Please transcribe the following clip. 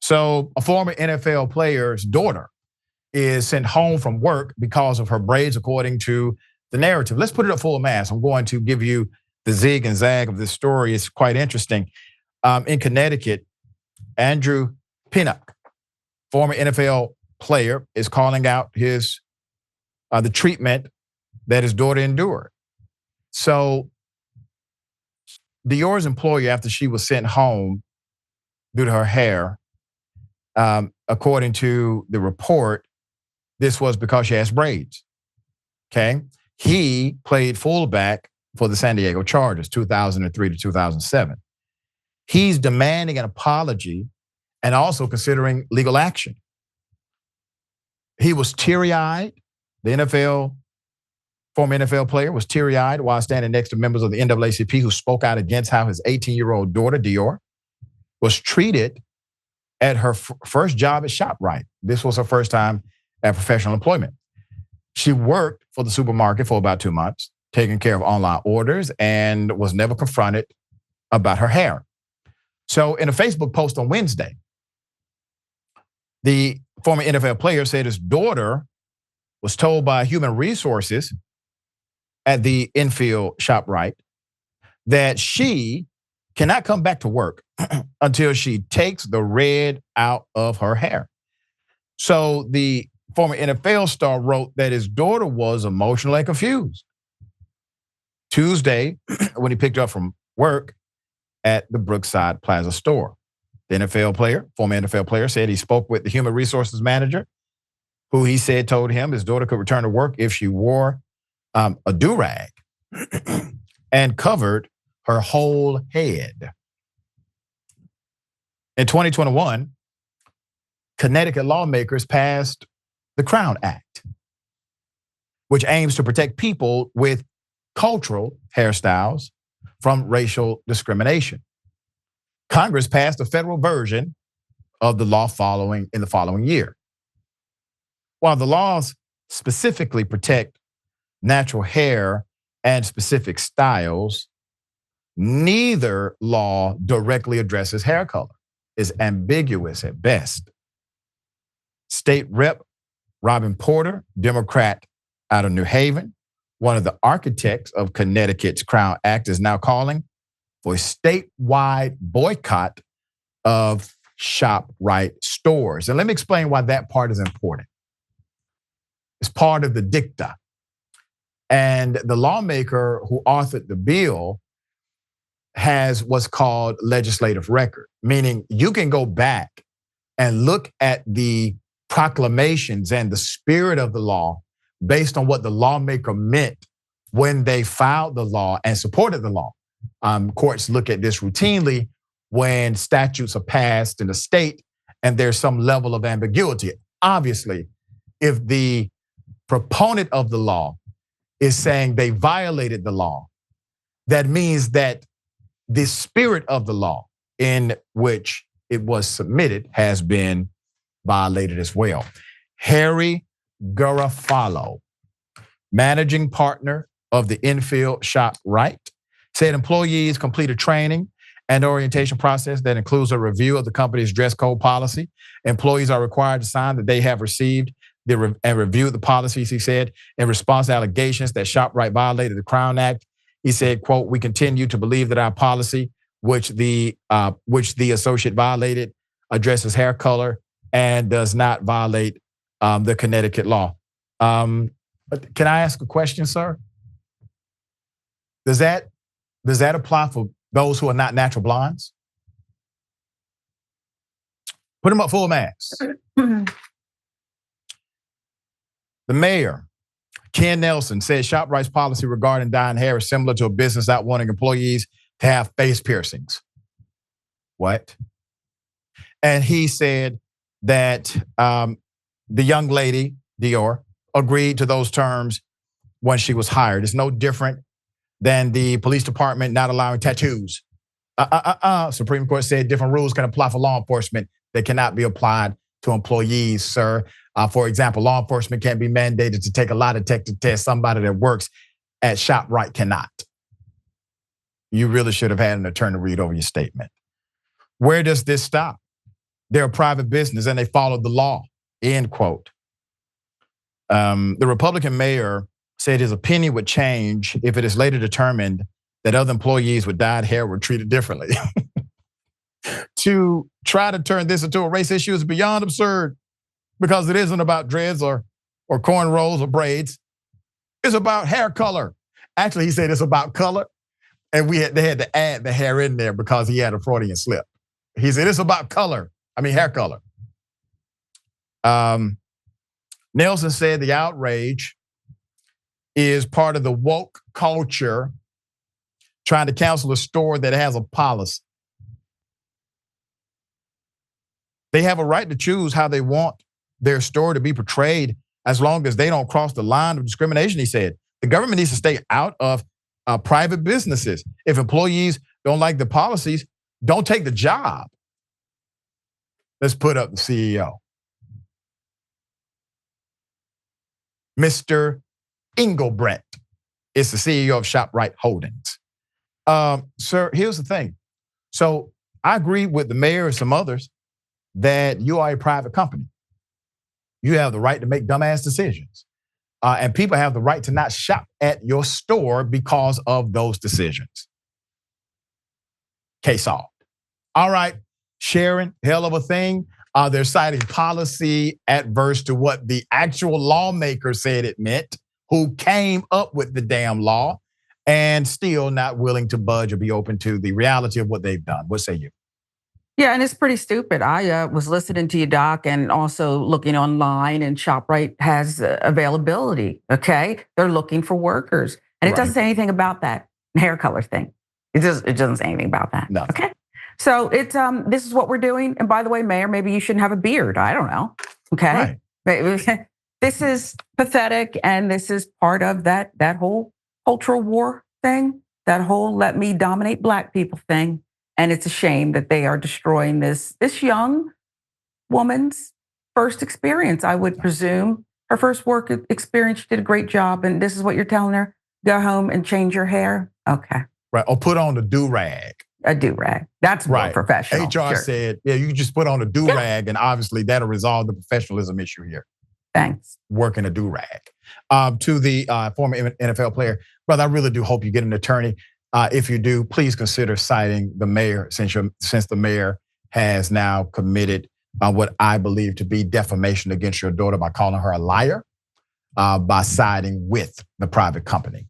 So a former NFL player's daughter is sent home from work because of her braids, according to the narrative. Let's put it at full mass. I'm going to give you the zig and zag of this story. It's quite interesting. In Connecticut, Andrew Pinnock, former NFL player, is calling out the treatment that his daughter endured. So Dior's employer, after she was sent home due to her hair, according to the report, this was because she has braids. Okay. He played fullback for the San Diego Chargers, 2003 to 2007. He's demanding an apology and also considering legal action. He was teary-eyed. The former NFL player was teary-eyed while standing next to members of the NAACP who spoke out against how his 18-year-old daughter, Dior, was treated at her first job at ShopRite. This was her first time at professional employment. She worked for the supermarket for about 2 months, taking care of online orders, and was never confronted about her hair. So in a Facebook post on Wednesday, the former NFL player said his daughter was told by human resources at the Enfield ShopRite that she cannot come back to work until she takes the red out of her hair. So the former NFL star wrote that his daughter was emotionally confused. Tuesday, when he picked her up from work at the Brookside Plaza store, the former NFL player, said he spoke with the human resources manager, who he said told him his daughter could return to work if she wore a do-rag and covered her whole head. In 2021, Connecticut lawmakers passed the Crown Act, which aims to protect people with cultural hairstyles from racial discrimination. Congress passed a federal version of the law in the following year. While the laws specifically protect natural hair and specific styles, neither law directly addresses hair color. It's ambiguous at best. State Rep. Robin Porter, Democrat out of New Haven, one of the architects of Connecticut's Crown Act, is now calling for a statewide boycott of ShopRite stores. And let me explain why that part is important. It's part of the dicta. And the lawmaker who authored the bill has what's called legislative record, meaning you can go back and look at the proclamations and the spirit of the law based on what the lawmaker meant when they filed the law and supported the law. Courts look at this routinely when statutes are passed in a state and there's some level of ambiguity. Obviously, if the proponent of the law is saying they violated the law, that means that the spirit of the law in which it was submitted has been violated as well. Harry Garofalo, managing partner of the Enfield ShopRite, said employees complete a training and orientation process that includes a review of the company's dress code policy. Employees are required to sign that they have received and reviewed the policies, he said, in response to allegations that ShopRite violated the Crown Act. He said, quote, "We continue to believe that our policy, which the associate violated, addresses hair color and does not violate the Connecticut law." But can I ask a question, sir? Does that apply for those who are not natural blondes? Put them up full mass. The mayor, Ken Nelson, said ShopRite's policy regarding dyeing hair is similar to a business not wanting employees to have face piercings. What? And he said that the young lady, Dior, agreed to those terms when she was hired. It's no different than the police department not allowing tattoos. Supreme Court said different rules can apply for law enforcement that cannot be applied to employees, sir. For example, law enforcement can't be mandated to take a lie detector test. Somebody that works at ShopRite cannot. You really should have had an attorney read over your statement. Where does this stop? They're a private business and they followed the law, end quote. The Republican mayor said his opinion would change if it is later determined that other employees with dyed hair were treated differently. To try to turn this into a race issue is beyond absurd because it isn't about dreads or cornrows or braids. It's about hair color. Actually, he said it's about color, and they had to add the hair in there because he had a Freudian slip. He said it's about color. I mean, hair color. Nelson said the outrage is part of the woke culture trying to cancel a store that has a policy. They have a right to choose how they want their store to be portrayed as long as they don't cross the line of discrimination, he said. The government needs to stay out of private businesses. If employees don't like the policies, don't take the job. Let's put up the CEO. Mr. Engelbrecht is the CEO of ShopRite Holdings. Sir, here's the thing. So I agree with the mayor and some others that you are a private company. You have the right to make dumbass decisions. And people have the right to not shop at your store because of those decisions. Case solved. All right, Sharon, hell of a thing. They're citing policy adverse to what the actual lawmaker said it meant, who came up with the damn law, and still not willing to budge or be open to the reality of what they've done. What say you? Yeah, and it's pretty stupid. I was listening to you, Doc, and also looking online, and ShopRite has availability, okay? They're looking for workers. And it doesn't say anything about that hair color thing. It doesn't say anything about that, okay? So it's this is what we're doing. And by the way, Mayor, maybe you shouldn't have a beard. I don't know, okay? Right. This is pathetic, and this is part of that whole cultural war thing, that whole let me dominate Black people thing. And it's a shame that they are destroying this young woman's first experience, I would presume. Her first work experience, she did a great job. And this is what you're telling her? Go home and change your hair? Okay. Right, or put on a do-rag. A do-rag. That's more professional. HR said, yeah, you just put on a do-rag and obviously that'll resolve the professionalism issue here. Thanks. Working a do-rag. To the former NFL player, brother, I really do hope you get an attorney. If you do, please consider citing the mayor since the mayor has now committed what I believe to be defamation against your daughter by calling her a liar, by siding with the private company.